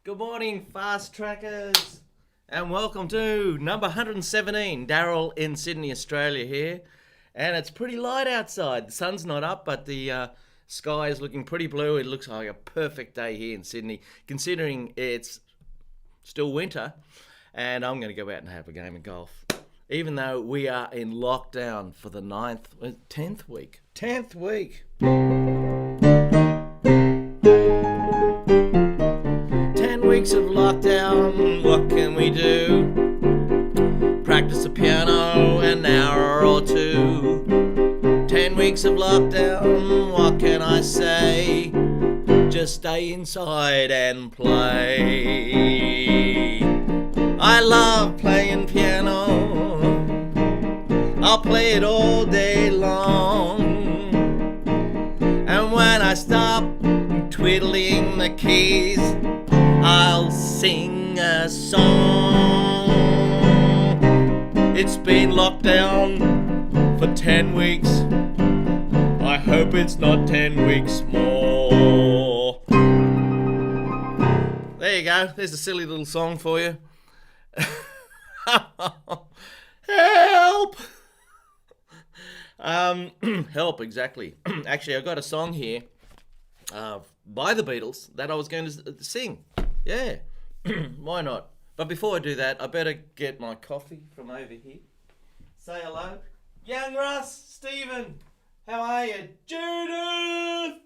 Good morning, fast trackers, and welcome to number 117. Daryl in Sydney, Australia here, and it's pretty light outside. The sun's not up, but the sky is looking pretty blue. It looks like a perfect day here in Sydney, considering it's still winter, and I'm going to go out and have a game of golf. Even though we are in lockdown for the 10th week. 10th week. 10 weeks of lockdown, what can we do? Practice the piano an hour or two. 10 weeks of lockdown, what can I say? Just stay inside and play. I love playing piano. I'll play it all day long. And when I stop twiddling the keys, I'll sing a song. It's been locked down for 10 weeks. I hope it's not 10 weeks more. There you go. There's a silly little song for you. Help! Help, exactly. Actually, I've got a song here by the Beatles that I was going to sing. Yeah, why not? But before I do that, I better get my coffee from over here. Say hello. Young Russ, Stephen, how are you? Judith,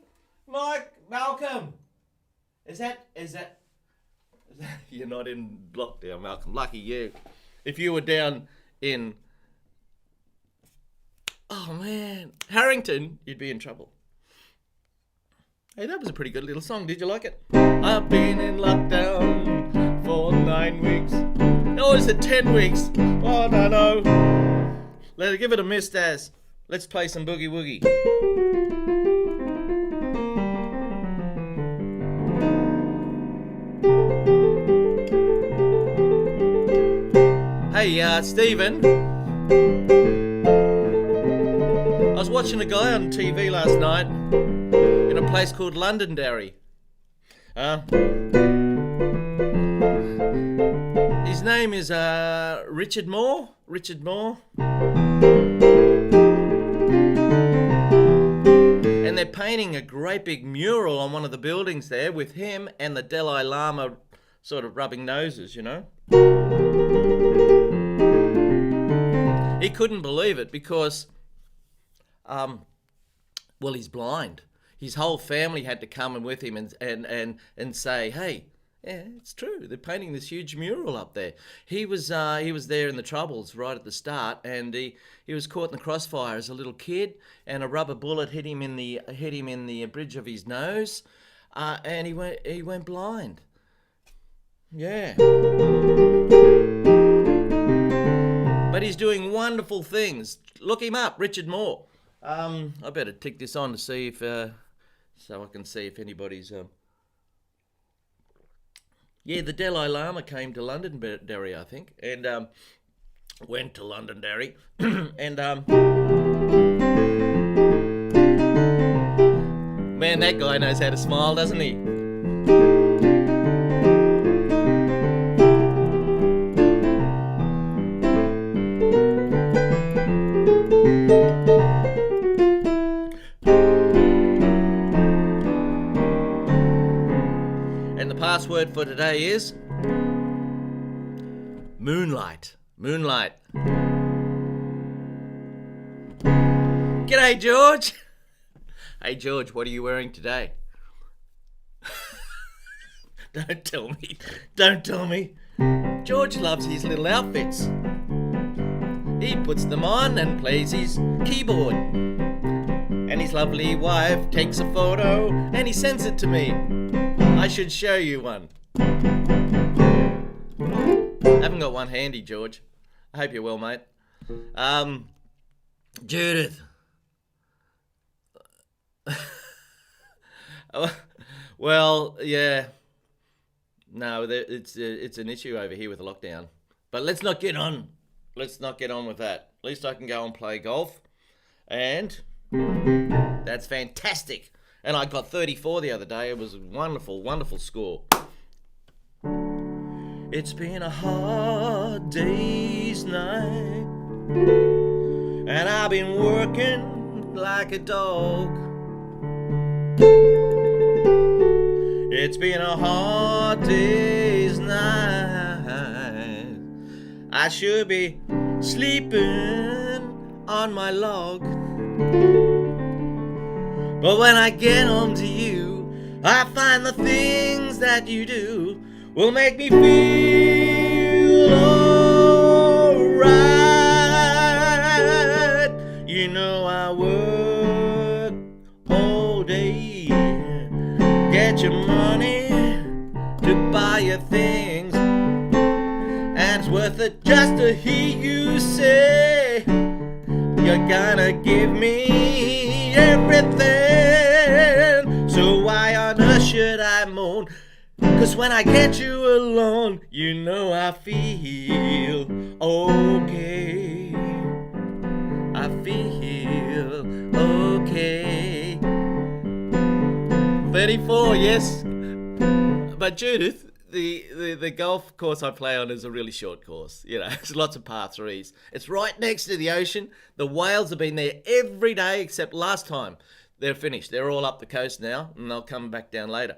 Mike, Malcolm. Is that you're not in lockdown, Malcolm? Lucky you. If you were down in, oh man, Harrington, you'd be in trouble. Hey, that was a pretty good little song. Did you like it? I've been in lockdown for 9 weeks. Oh, is it 10 weeks? Oh, I don't know. Let's give it a miss, Daz. Let's play some boogie woogie. Hey, Stephen. I was watching a guy on TV last night in a place called Londonderry. His name is Richard Moore. And they're painting a great big mural on one of the buildings there with him and the Dalai Lama sort of rubbing noses, you know. He couldn't believe it because, well, he's blind. His whole family had to come in with him and say, hey, yeah, it's true. They're painting this huge mural up there. He was there in the Troubles right at the start, and he was caught in the crossfire as a little kid, and a rubber bullet hit him in the bridge of his nose, and he went blind. Yeah. But he's doing wonderful things. Look him up, Richard Moore. I better tick this on to see if, so I can see if anybody's. Yeah, the Dalai Lama came to Londonderry, I think, and went to Londonderry, and man, that guy knows how to smile, doesn't he? And the password for today is Moonlight. G'day, George. Hey, George, what are you wearing today? Don't tell me. George loves his little outfits. He puts them on and plays his keyboard. And his lovely wife takes a photo and he sends it to me. I should show you one. I haven't got one handy, George. I hope you're well, mate. Judith. Well, yeah. No, it's an issue over here with the lockdown. But let's not get on with that. At least I can go and play golf. And that's fantastic. And I got 34 the other day. It was a wonderful, wonderful score. It's been a hard day's night, and I've been working like a dog. It's been a hard day's night. I should be sleeping on my log. But when I get home to you, I find the things that you do will make me feel alright. You know I work all day, get your money to buy your things, and it's worth it just to hear you say you're gonna give me everything. So why on earth should I moan? 'Cause when I get you alone, you know I feel okay. I feel okay. 34, yes. But Judith, the golf course I play on is a really short course. You know, there's lots of par threes. It's right next to the ocean. The whales have been there every day except last time. They're finished. They're all up the coast now, and they'll come back down later.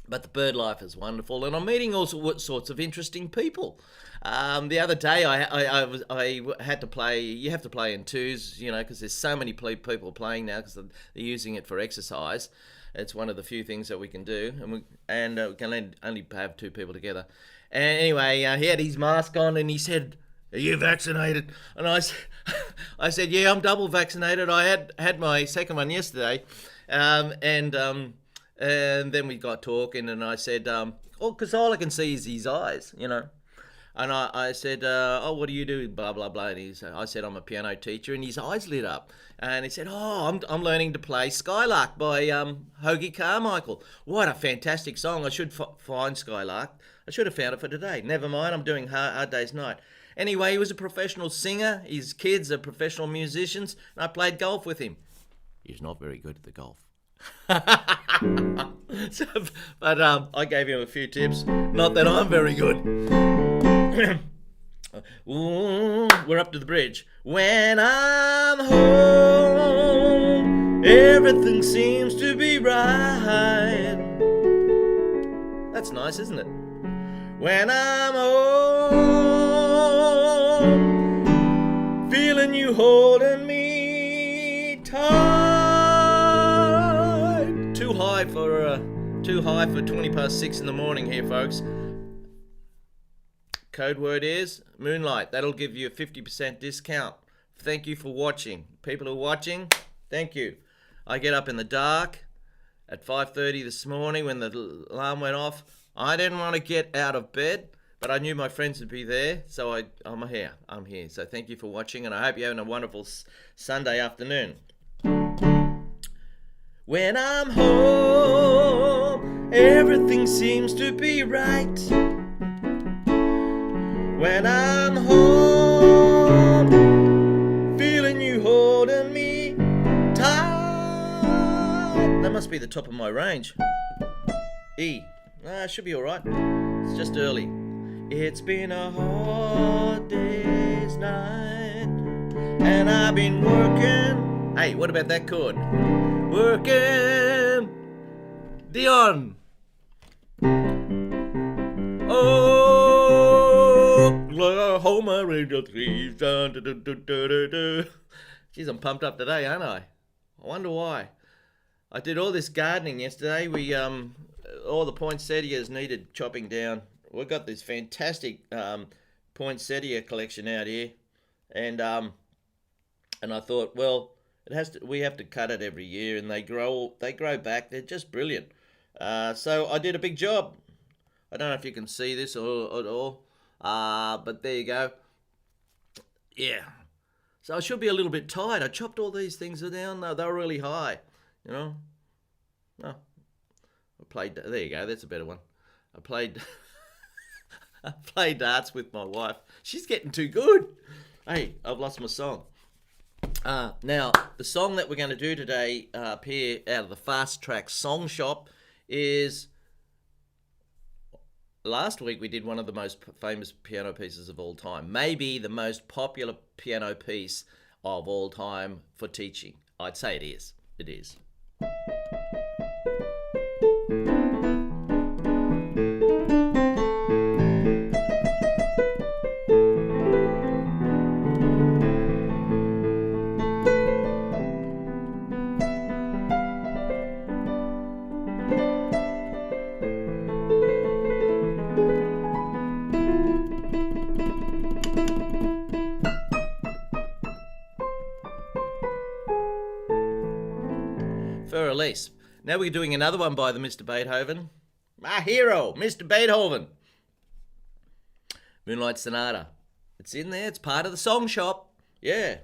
But the bird life is wonderful, and I'm meeting all sorts of interesting people. The other day, I had to play. You have to play in twos, you know, because there's so many people playing now because they're using it for exercise. It's one of the few things that we can do, and we can only have two people together. And anyway, he had his mask on, and he said, "Are you vaccinated?" And I said, "Yeah, I'm double vaccinated. I had my second one yesterday." And then we got talking, and I said, because all I can see is his eyes, you know. And I said, what do you do? Blah, blah, blah. And I said, I'm a piano teacher. And his eyes lit up. And he said, I'm learning to play Skylark by Hoagie Carmichael. What a fantastic song. I should find Skylark. I should have found it for today. Never mind, I'm doing Hard Day's Night. Anyway, he was a professional singer. His kids are professional musicians. And I played golf with him. He's not very good at the golf. But I gave him a few tips. Not that I'm very good. Ooh, we're up to the bridge. When I'm home, everything seems to be right. That's nice, isn't it? When I'm home, feeling you holding me tight. Too high for 6:20 in the morning here, folks. Code word is Moonlight. That'll give you a 50% discount. Thank you for watching. People who are watching, thank you. I get up in the dark at 5:30 this morning when the alarm went off. I didn't want to get out of bed, but I knew my friends would be there, so I'm here. I'm here. So thank you for watching, and I hope you're having a wonderful Sunday afternoon. When I'm home, everything seems to be right. When I'm home, feeling you holding me tight. That must be the top of my range. E. Should be alright. It's just early. It's been a hard day's night, and I've been working. Hey, what about that chord? Working, Dion. Oklahoma Radio 3. Jeez, I'm pumped up today, aren't I? I wonder why. I did all this gardening yesterday. We all the poinsettias needed chopping down. We've got this fantastic poinsettia collection out here, and I thought, well, we have to cut it every year, and they grow back. They're just brilliant. So I did a big job. I don't know if you can see this at all, but there you go. Yeah. So I should be a little bit tired. I chopped all these things down. They were really high, you know. Oh, I played. There you go. That's a better one. I played darts with my wife. She's getting too good. Hey, I've lost my song. Now, the song that we're going to do today up here out of the Fast Track Song Shop is last week we did one of the most famous piano pieces of all time. Maybe the most popular piano piece of all time for teaching. I'd say it is. It is. For release. Now we're doing another one by the Mr. Beethoven. My hero, Mr. Beethoven. Moonlight Sonata. It's in there. It's part of the song shop. Yeah.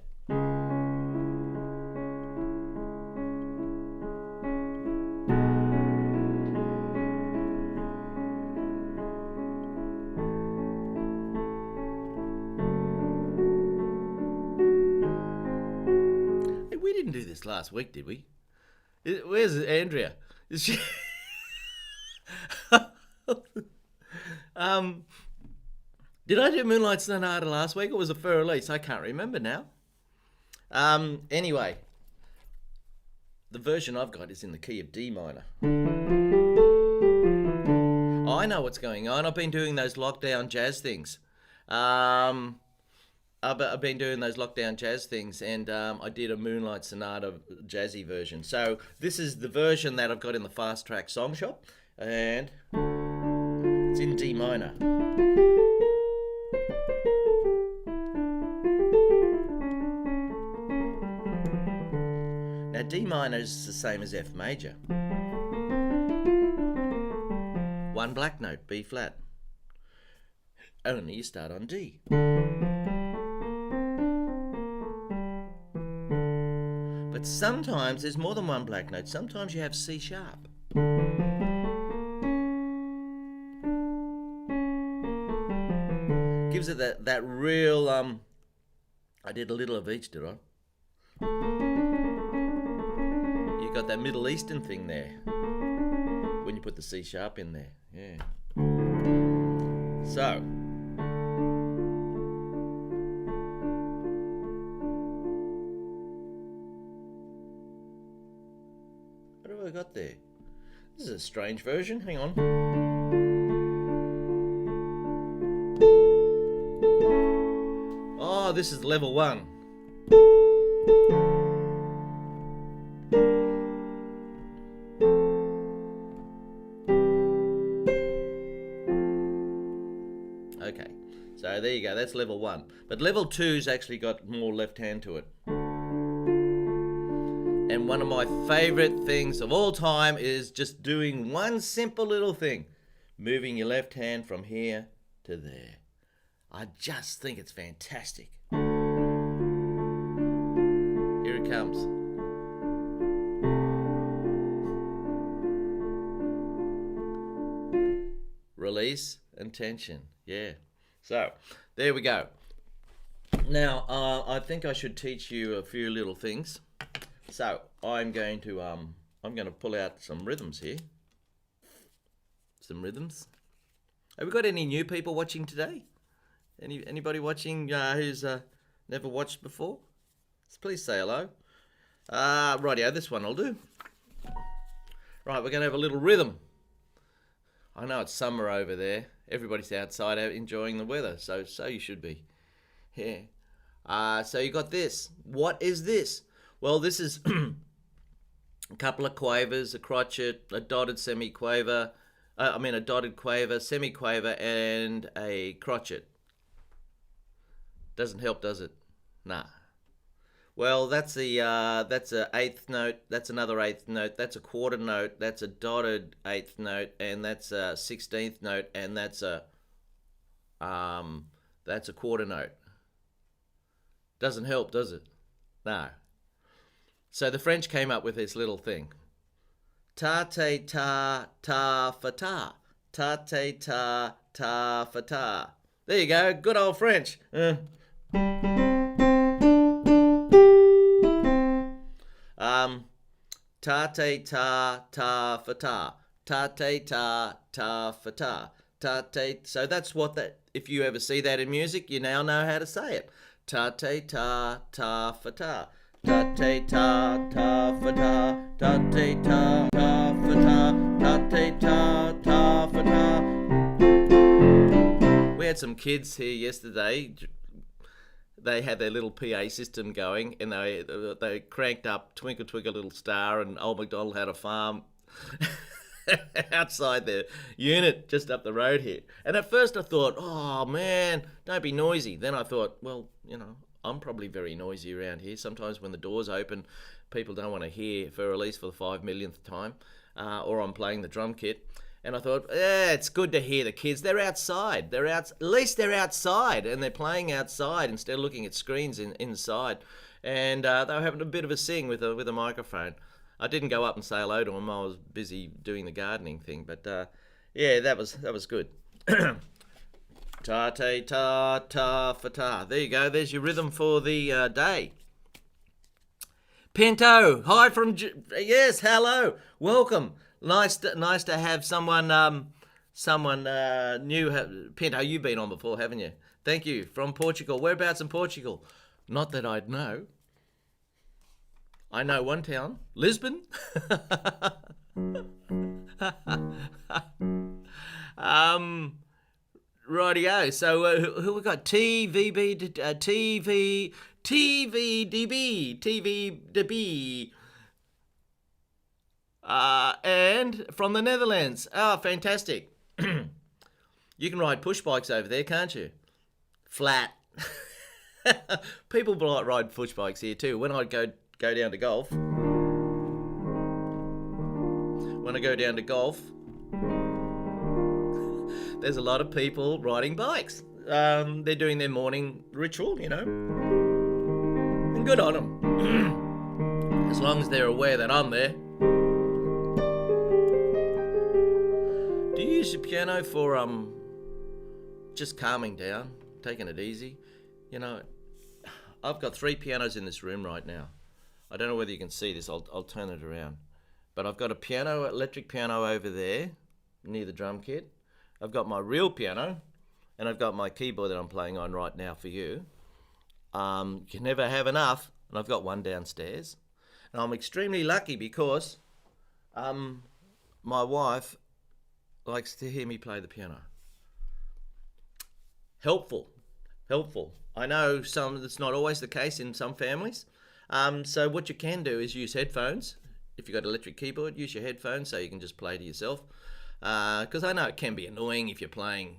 Hey, we didn't do this last week, did we? Where's Andrea? Is she? Did I do Moonlight Sonata last week, or was it for release? I can't remember now. Anyway, the version I've got is in the key of D minor. Oh, I know what's going on. I've been doing those lockdown jazz things. I've been doing those lockdown jazz things, and I did a Moonlight Sonata jazzy version. So this is the version that I've got in the Fast Track Song Shop, and it's in D minor. Now D minor is the same as F major. One black note, B flat. Only you start on D. But sometimes there's more than one black note. Sometimes you have C sharp. Gives it that real, I did a little of each, did I? You got that Middle Eastern thing there when you put the C sharp in there. Yeah. So. What have I got there? This is a strange version. Hang on. Oh, this is level 1. Okay, so there you go. That's level 1. But level 2's actually got more left hand to it. And one of my favorite things of all time is just doing one simple little thing. Moving your left hand from here to there. I just think it's fantastic. Here it comes. Release and tension. Yeah. So, there we go. Now, I think I should teach you a few little things. So I'm going to pull out some rhythms here. Some rhythms. Have we got any new people watching today? Anybody watching who's never watched before? Please say hello. Rightio, this one will do. Right, we're going to have a little rhythm. I know it's summer over there. Everybody's outside enjoying the weather, so you should be. Yeah. So you got this. What is this? Well, this is a couple of quavers, a crotchet, a dotted semiquaver, a dotted quaver, semiquaver, and a crotchet. Doesn't help, does it? Nah. Well, that's a eighth note. That's another eighth note. That's a quarter note. That's a dotted eighth note, and that's a 16th note, and that's a quarter note. Doesn't help, does it? No. So the French came up with this little thing. Ta te ta ta fa ta. Ta te ta ta fa ta. There you go. Good old French. Ta te ta ta fa ta. Ta te ta ta fa ta. Ta-te. So that's what that, if you ever see that in music, you now know how to say it. Ta-te, ta, ta, fa, ta. Ta-te, ta, ta, fa, ta. Ta-te, ta, ta, fa, ta. Ta-te, ta, ta, fa, ta. We had some kids here yesterday. They had their little PA system going, and they cranked up Twinkle Twinkle Little Star and Old MacDonald Had a Farm outside their unit just up the road here. And at first I thought, oh man, don't be noisy. Then I thought, well, I'm probably very noisy around here. Sometimes when the doors open, people don't want to hear for at least for the 5 millionth time, or I'm playing the drum kit. And I thought, it's good to hear the kids. They're outside. At least they're outside, and they're playing outside instead of looking at screens inside. And they were having a bit of a sing with a microphone. I didn't go up and say hello to them. I was busy doing the gardening thing. But that was good. Ta ta ta ta fa ta. There you go. There's your rhythm for the day. Pinto, hi from yes, hello, welcome. Nice to have someone new. Pinto, you've been on before, haven't you? Thank you. From Portugal. Whereabouts in Portugal? Not that I'd know. I know one town, Lisbon. Rightio. So who we got? TVDB. And from the Netherlands. Oh, fantastic. You can ride push bikes over there, can't you? Flat. People ride push bikes here too. When I go down to golf. There's a lot of people riding bikes. They're doing their morning ritual, and good on them. As long as they're aware that I'm there. Do you use your piano for just calming down, taking it easy? I've got 3 pianos in this room right now. I don't know whether you can see this. I'll turn it around. But I've got a electric piano over there near the drum kit. I've got my real piano, and I've got my keyboard that I'm playing on right now for you. You can never have enough, and I've got one downstairs. And I'm extremely lucky because my wife likes to hear me play the piano. Helpful. I know that's not always the case in some families. So what you can do is use headphones. If you've got an electric keyboard, use your headphones so you can just play to yourself. Because I know it can be annoying if you're playing,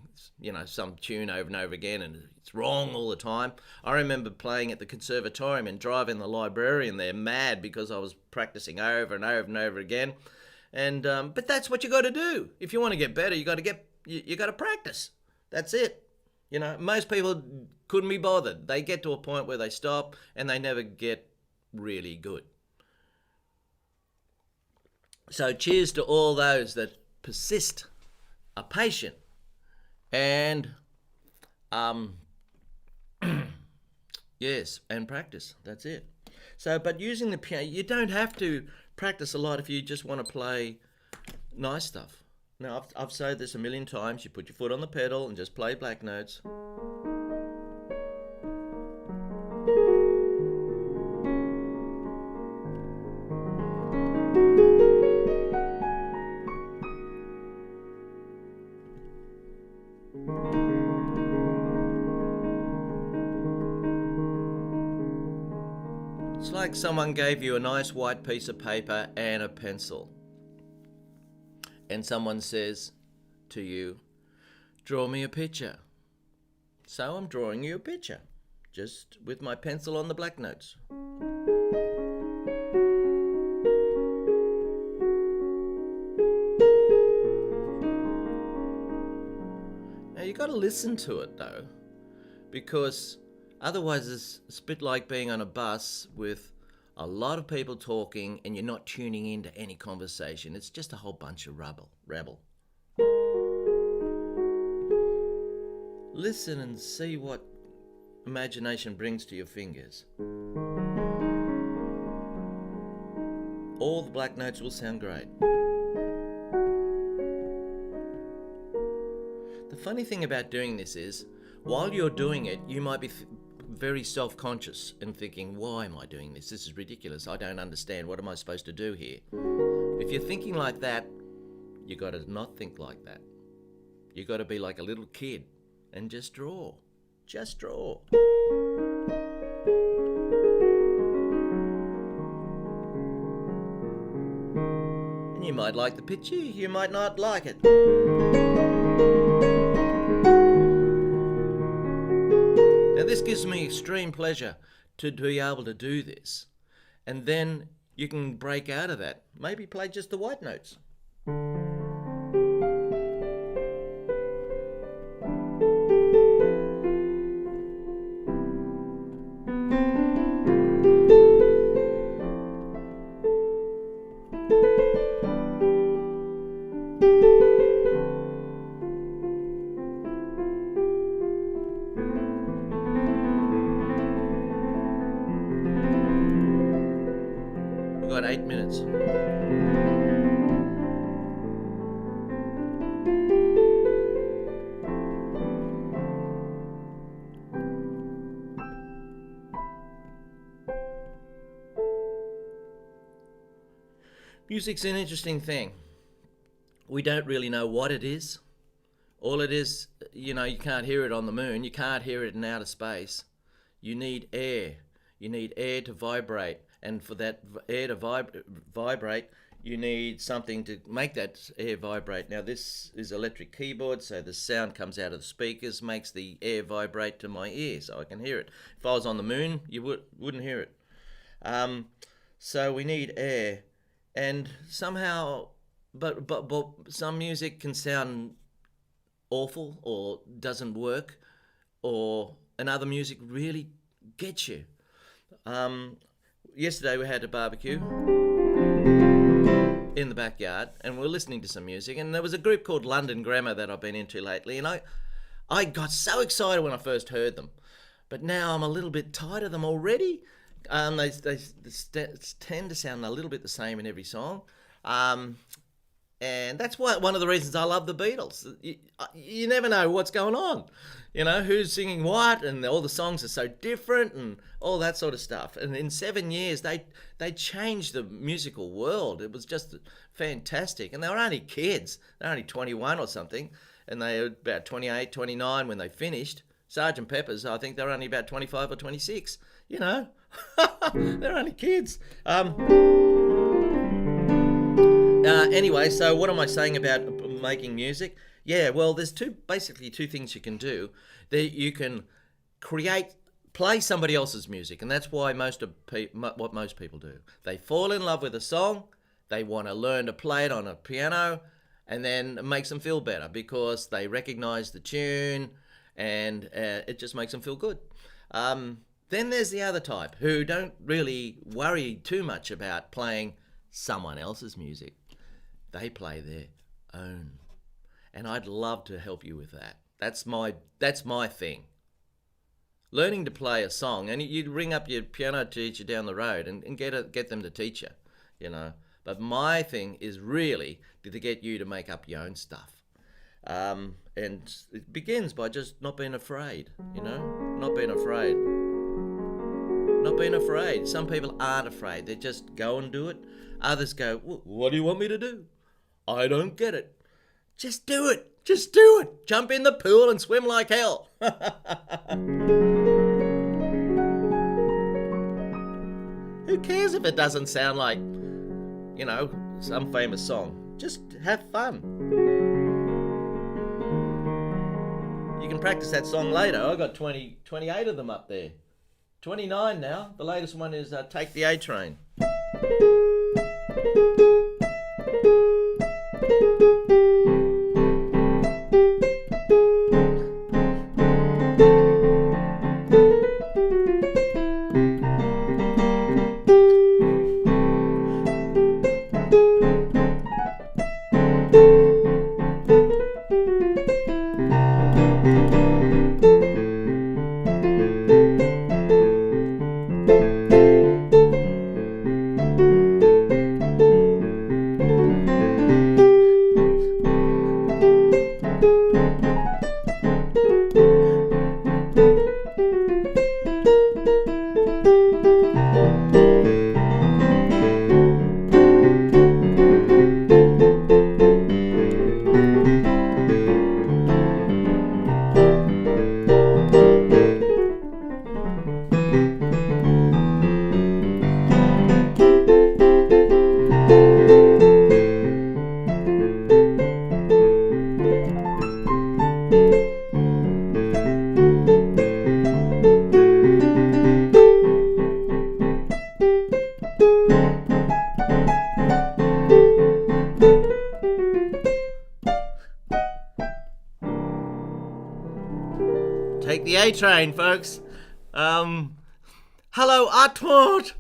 some tune over and over again and it's wrong all the time. I remember playing at the conservatorium and driving the librarian there mad because I was practicing over and over and over again. And but that's what you got to do. If you want to get better, you got to practice. That's it. Most people couldn't be bothered. They get to a point where they stop and they never get really good. So cheers to all those that persist, are patient, and yes, and practice. That's it. So, but using the piano, you don't have to practice a lot if you just want to play nice stuff. Now, I've said this a million times. You put your foot on the pedal and just play black notes. It's like someone gave you a nice white piece of paper and a pencil. And someone says to you, draw me a picture. So I'm drawing you a picture, just with my pencil on the black notes. Now you got to listen to it though, because otherwise it's a bit like being on a bus with a lot of people talking and you're not tuning into any conversation. It's just a whole bunch of rabble. Listen and see what imagination brings to your fingers. All the black notes will sound great. funny thing about doing this is, while you're doing it, you might be very self-conscious and thinking, why am I doing this? This is ridiculous. I don't understand. What am I supposed to do here? If you're thinking like that, you got to not think like that. You got to be like a little kid and just draw. Just draw. And you might like the picture, you might not like it. Now this gives me extreme pleasure to be able to do this. And then you can break out of that. Maybe play just the white notes. We've got 8 minutes. Music's an interesting thing. We don't really know what it is. All it is, you can't hear it on the moon. You can't hear it in outer space. You need air. You need air to vibrate. And for that air to vibrate, you need something to make that air vibrate. Now, this is electric keyboard, so the sound comes out of the speakers, makes the air vibrate to my ear, so I can hear it. If I was on the moon, you wouldn't hear it. So we need air. And somehow, but some music can sound awful or doesn't work, and other music really gets you. Yesterday we had a barbecue in the backyard, and we were listening to some music, and there was a group called London Grammar that I've been into lately, and I got so excited when I first heard them, but now I'm a little bit tired of them already. They tend to sound a little bit the same in every song, and that's one of the reasons I love the Beatles. You never know what's going on, who's singing what, and all the songs are so different and all that sort of stuff. And in 7 years, they changed the musical world. It was just fantastic. And they were only kids. They were only 21 or something, and they were about 28, 29 when they finished. Sgt. Pepper's, I think they were only about 25 or 26, They're only kids. Anyway, so what am I saying about making music? Yeah, well, there's basically two things you can do. You can play somebody else's music, and that's why what most people do. They fall in love with a song, they want to learn to play it on a piano, and then it makes them feel better because they recognize the tune, and it just makes them feel good. Then there's the other type who don't really worry too much about playing someone else's music. They play their own. And I'd love to help you with that. That's my thing. Learning to play a song, and you'd ring up your piano teacher down the road and get them to teach you, But my thing is really to get you to make up your own stuff. And it begins by just not being afraid, not being afraid. Not being afraid. Some people aren't afraid. They just go and do it. Others go, what do you want me to do? I don't get it. Just do it. Just do it. Jump in the pool and swim like hell. Who cares if it doesn't sound like, some famous song? Just have fun. You can practice that song later. I got 28 of them up there. 29 now. The latest one is Take the A Train. A Train, folks. Hello, Artmort.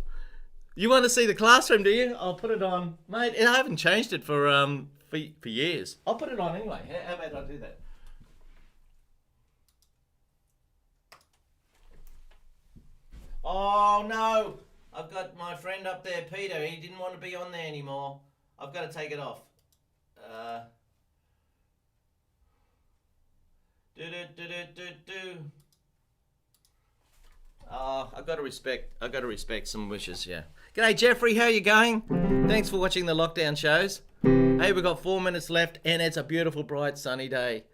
You want to see the classroom, do you? I'll put it on, mate. I haven't changed it for years. I'll put it on anyway. How about I do that? Oh no! I've got my friend up there, Peter. He didn't want to be on there anymore. I've got to take it off. I've got to respect some wishes. Yeah. G'day, Jeffrey. How you going? Thanks for watching the lockdown shows. Hey, we've got 4 minutes left, and it's a beautiful, bright, sunny day.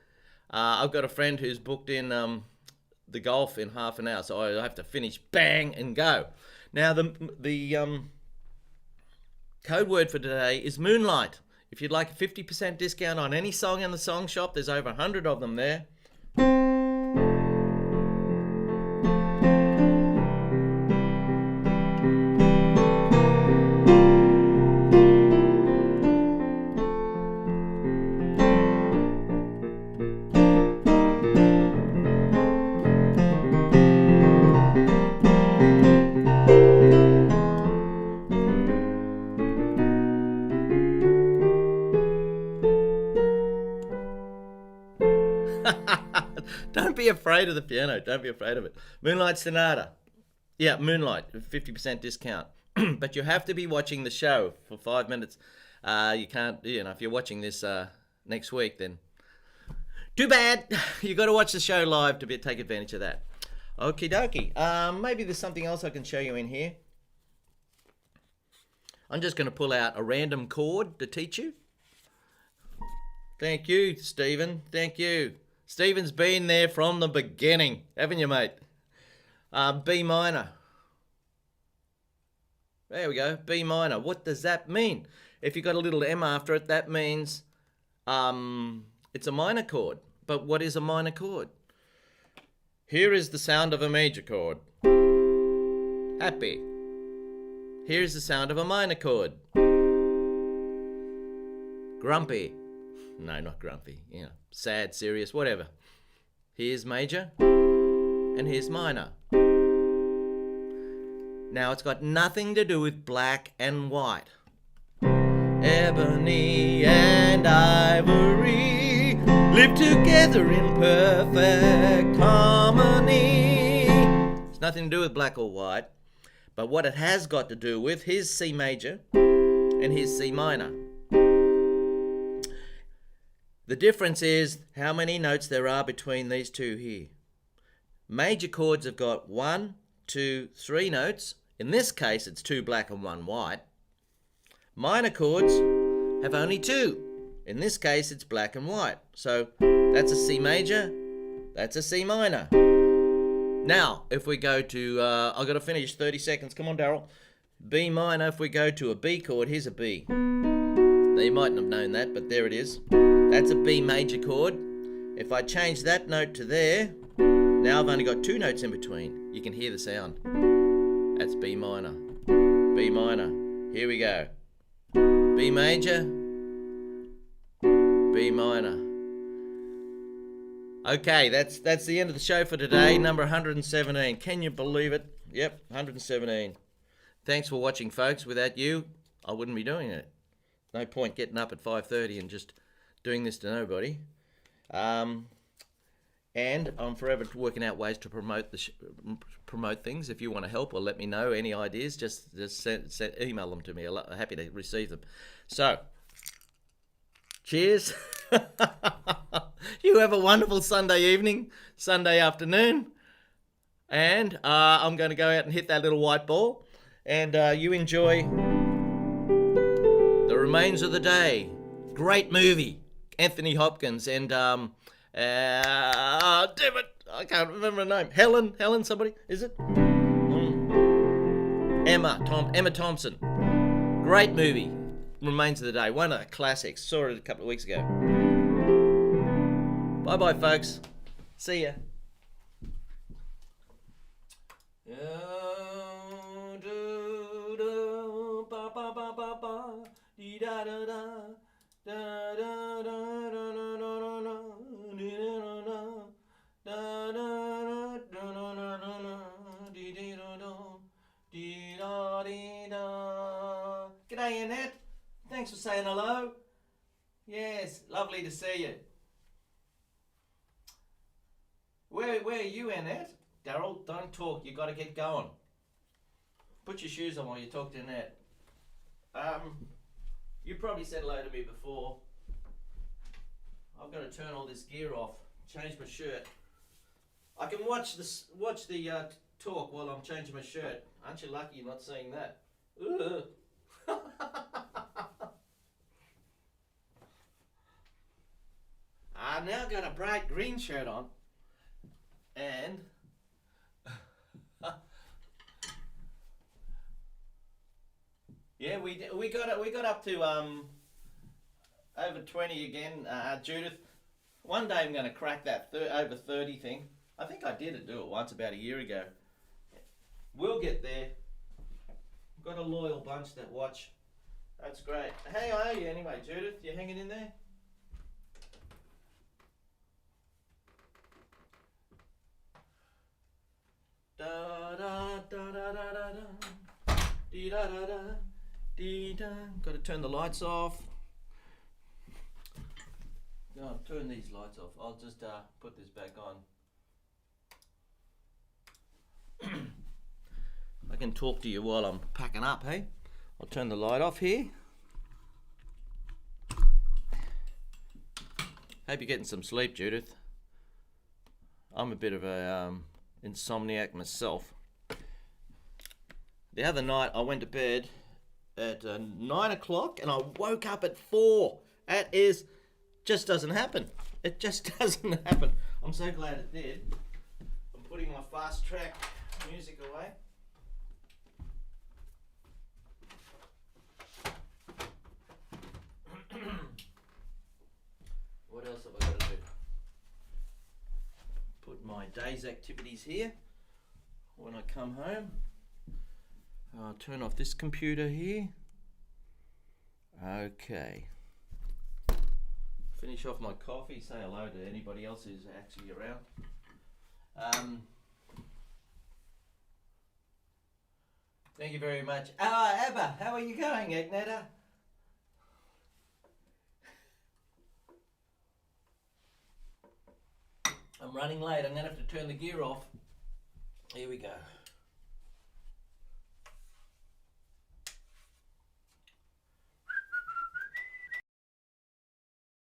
I've got a friend who's booked in the golf in half an hour, so I have to finish, bang, and go. Now, the code word for today is Moonlight. If you'd like a 50% discount on any song in the song shop, there's over 100 of them there. Don't be afraid of the piano. Don't be afraid of it. Moonlight Sonata. Yeah, Moonlight, 50% discount. But you have to be watching the show for 5 minutes. You can't, if you're watching this next week, then too bad. You've got to watch the show live to take advantage of that. Okie dokie. Maybe there's something else I can show you in here. I'm just going to pull out a random chord to teach you. Thank you, Stephen. Thank you. Stephen's been there from the beginning, haven't you, mate? B minor. There we go, B minor. What does that mean? If you've got a little M after it, that means it's a minor chord. But what is a minor chord? Here is the sound of a major chord. Happy. Here's the sound of a minor chord. Grumpy. No, not grumpy. Sad, serious, whatever. Here's major, and here's minor. Now, it's got nothing to do with black and white. Ebony and ivory live together in perfect harmony. It's nothing to do with black or white, but what it has got to do with, here's C major and here's C minor. The difference is how many notes there are between these two here. Major chords have got 1, 2, 3 notes. In this case, it's 2 black and 1 white. Minor chords have only 2. In this case, it's black and white. So that's a C major, that's a C minor. Now, if we go to, I've got to finish 30 seconds. Come on, Daryl. B minor, if we go to a B chord, here's a B. Now, you mightn't have known that, but there it is. That's a B major chord. If I change that note to there, now I've only got 2 notes in between. You can hear the sound. That's B minor. B minor. Here we go. B major. B minor. Okay, that's the end of the show for today. Number 117. Can you believe it? Yep, 117. Thanks for watching, folks. Without you, I wouldn't be doing it. No point getting up at 5:30 and just doing this to nobody. And I'm forever working out ways to promote things. If you want to help or let me know any ideas, just email them to me. I'm happy to receive them. So, cheers. You have a wonderful Sunday evening, Sunday afternoon. And I'm going to go out and hit that little white ball. And you enjoy The Remains of the Day. Great movie. Anthony Hopkins and damn it, I can't remember her name. Helen, somebody, is it? Emma Thompson. Great movie. Remains of the Day, one of the classics. Saw it a couple of weeks ago. Bye bye, folks. See ya. Da da da da da da da da da da da da da da Thanks for saying hello. Yes, lovely to see you. Where are you, Annette? Daryl, don't talk. You got to get going. Put your shoes on while you talk to Annette. You probably said hello to me before. I've got to turn all this gear off. Change my shirt. I can watch the talk while I'm changing my shirt. Aren't you lucky you're not seeing that? I've now got a bright green shirt on, and yeah, we got up to over 20 again, Judith. One day I'm going to crack that over 30 thing. I think I did do it once about a year ago. We'll get there. Got a loyal bunch that watch. That's great. How are you anyway, Judith? You hanging in there? Da da da da da da da. Dee da da da. Dee da. Got to turn the lights off. No, turn these lights off. I'll just put this back on. I can talk to you while I'm packing up, hey? I'll turn the light off here. Hope you're getting some sleep, Judith. I'm a bit of a insomniac myself. The other night I went to bed at 9 o'clock and I woke up at 4. That just doesn't happen. It just doesn't happen. I'm so glad it did. I'm putting my fast track music away. What else have I got to do? Put my day's activities here when I come home. I'll turn off this computer here. Okay. Finish off my coffee, say hello to anybody else who's actually around. Thank you very much. Abba, how are you going, Agneta? I'm running late. I'm going to have to turn the gear off. Here we go.